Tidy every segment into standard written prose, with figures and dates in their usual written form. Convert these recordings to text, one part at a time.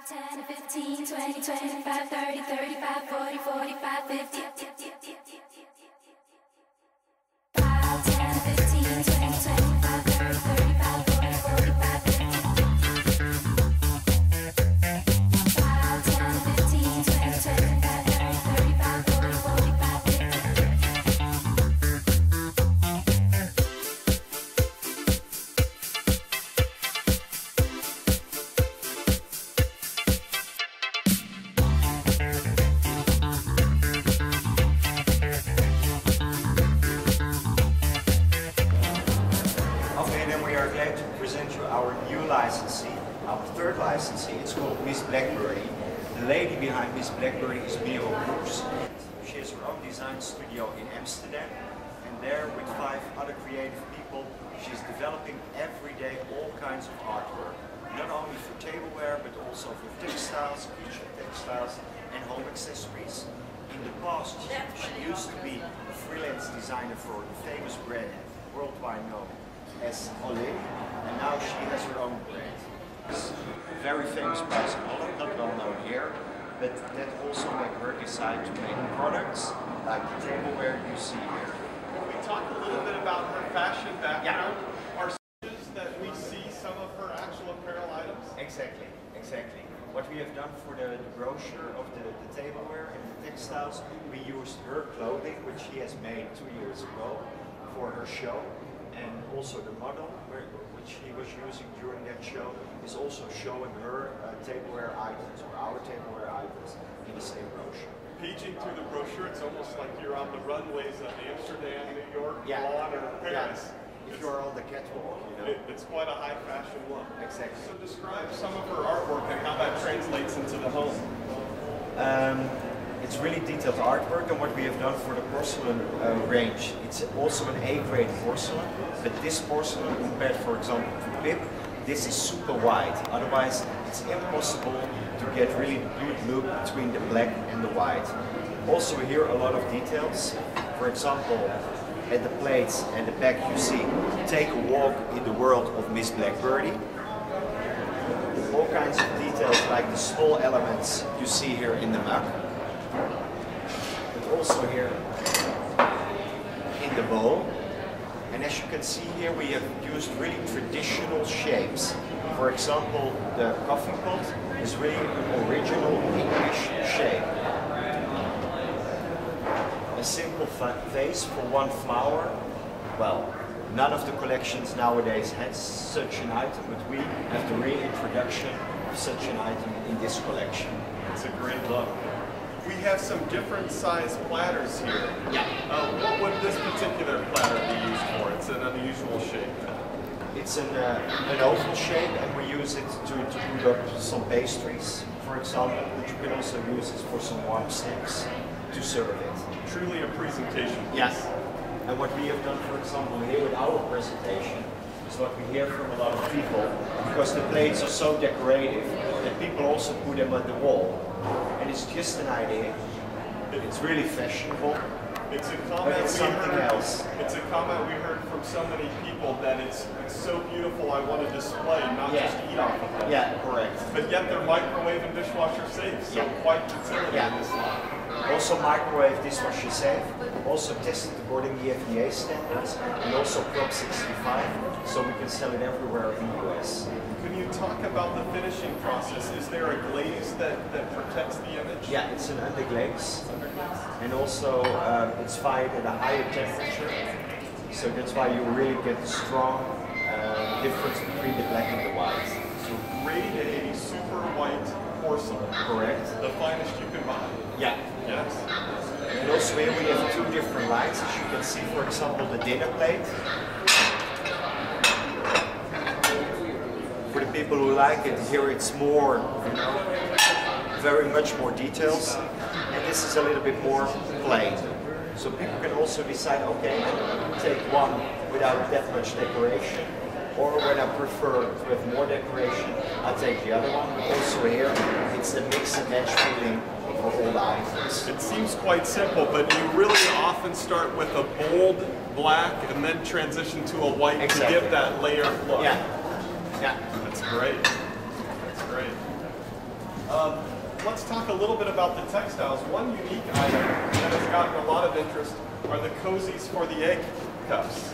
10, 15, 20, 25, 30, 35, 40, 45, 50. 5, 10, 15, 20, 25, 30, 35, 40, 45, 50. 5, 10, 15, 20, 25, 30, 35, 40, 45, 50. To present you our new licensee, our third licensee. It's called Miss Blackbirdy. The lady behind Miss Blackbirdy is Mimex. She has her own design studio in Amsterdam, and there with 5 other creative people, she's developing every day all kinds of artwork. Not only for tableware, but also for textiles, kitchen textiles, and home accessories. In the past, she used to be a freelance designer for a famous brand, worldwide known as Olé, and now she has her own brand. It's a very famous price in Holland, not well known here, but that also made her decide to make products like the tableware you see here. We talked a little bit about her fashion background. Yeah. Are stitches that we see some of her actual apparel items? Exactly, exactly. What we have done for the brochure of the tableware and the textiles, we used her clothing, which she has made 2 years ago for her show. And also the model, which he was using during that show, is also showing her tableware items, or our tableware items, in the same brochure. Paging through the brochure, it's almost like you're on the runways of Amsterdam, New York, yeah. Milan, or Paris. Yeah. If you're on the catwalk, you know. It's quite a high fashion look. Exactly. So describe some of her artwork and how that translates into the home. It's really detailed artwork, and what we have done for the porcelain range, it's also an A-grade porcelain, but this porcelain compared, for example, to Pip, this is super white, otherwise it's impossible to get really good look between the black and the white. Also here a lot of details, for example, at the plates and the back you see, take a walk in the world of Miss Blackbirdy. All kinds of details like the small elements you see here in the mug. But also here in the bowl. And as you can see here, we have used really traditional shapes. For example, the coffee pot is really an original English shape. A simple vase for one flower. Well, none of the collections nowadays has such an item, but we have the reintroduction of such an item in this collection. It's a great look. We have some different size platters here. Yeah. What would this particular platter be used for? It's an unusual shape. It's an oval shape, and we use it to put up some pastries, for example, but you can also use it for some warm snacks to serve it. Truly a presentation piece. Yes. And what we have done, for example, here with our presentation, is what we hear from a lot of people, because the plates are so decorative that people also put them on the wall. And it's just an idea. It's really fashionable. It's a comment but it's something else. It's a comment we heard from so many people that it's so beautiful I want to display, not just eat off of it. Yeah, correct. But yet they're microwave and dishwasher safe, so quite utility in this line. Also microwave dishwasher safe, also tested according to the FDA standards, and also Prop 65, so we can sell it everywhere in the US. Can you talk about the finishing process? Is there a glaze that protects the image? Yeah, it's an underglaze, and also it's fired at a higher temperature, so that's why you really get the strong difference between the black and the white. So grade A, super white porcelain. Correct. The finest you can buy. Yeah. Yes. And also here we have 2 different lines, as you can see, for example, the dinner plate. For the people who like it, here it's more, you know, very much more details, and this is a little bit more plain. So people can also decide, okay, I take one without that much decoration, or when I prefer to have more decoration, I take the other one. But also here, it's the mix and match feeling for all the items. It seems quite simple, but you really often start with a bold black and then transition to a white to give that layered look. Yeah. Yeah. That's great. That's great. Let's talk a little bit about the textiles. One unique item that has gotten a lot of interest are the cozies for the egg cups.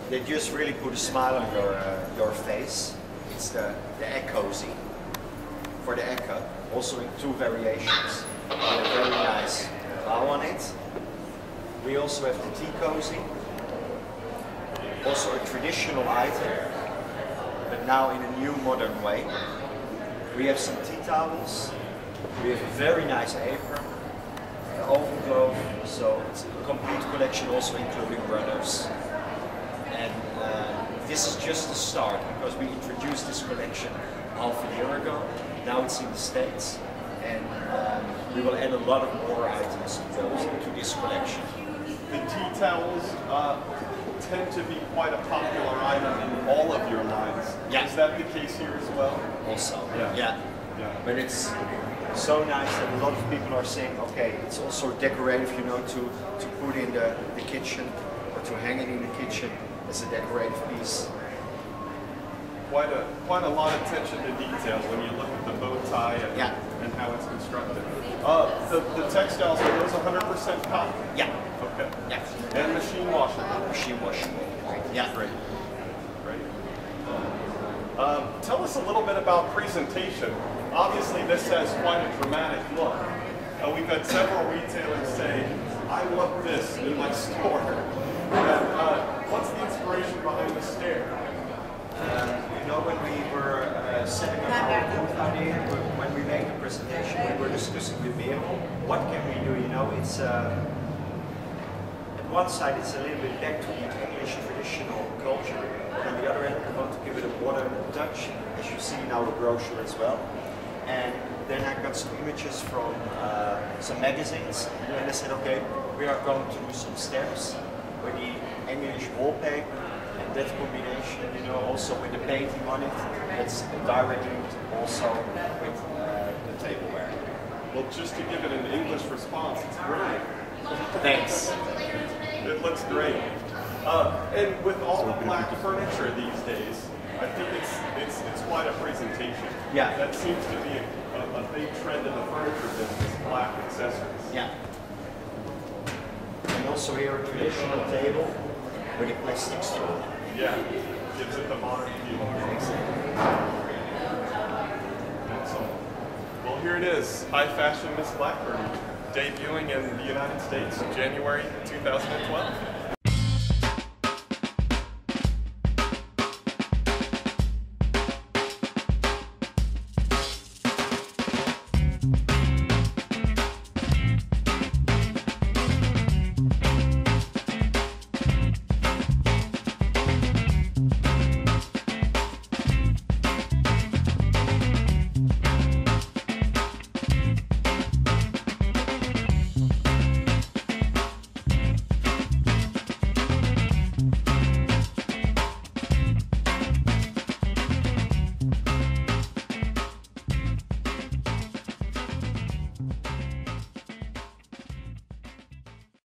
They just really put a smile on your face. It's the egg cozy for the egg cup, also in 2 variations. With a very nice bow on it. We also have the tea cozy, also a traditional item, but now in a new modern way. We have some tea towels. We have a very nice apron, an oven glove, so it's a complete collection also including runners. And this is just the start because we introduced this collection half a year ago. Now it's in the States, and we will add a lot of more items to this collection. The tea towels tend to be quite a popular item in all of your lines. Yeah. Is that the case here as well? Also, Yeah. yeah. But it's so nice that a lot of people are saying, okay, it's also decorative, you know, to put in the kitchen or to hang it in the kitchen as a decorative piece. Quite a lot of attention to detail when you look at the bow tie and how it's constructed. The textiles, are those 100% cotton? Yeah. Okay. Yeah. And machine washable? Machine washable. Yeah. Great. Great. Tell us a little bit about presentation. Obviously, this has quite a dramatic look. We've had several retailers say, I want this in my store. What's the inspiration behind the stair? You know, when we were setting up our booth idea, when we made the presentation, we were discussing with Mia, what can we do? You know, it's at one side it's a little bit back to the English traditional culture, but on the other hand, we want to give it a modern touch, as you see in our brochure as well. And then I got some images from some magazines, and I said, okay, we are going to do some steps with the English wallpaper, and that combination, you know, also with the painting on it, that's a direct link also with the tableware. Well, just to give it an English response, it's great. Thanks. It looks great. And with all the black furniture these days, I think it's quite a presentation. Yeah. That seems to be a big trend in the furniture business, black accessories. Yeah. And also here a traditional table with a plastic stool. Yeah, gives it the modern feel. Excellent. Well, here it is, high fashion Miss Blackbirdy, debuting in the United States in January 2012.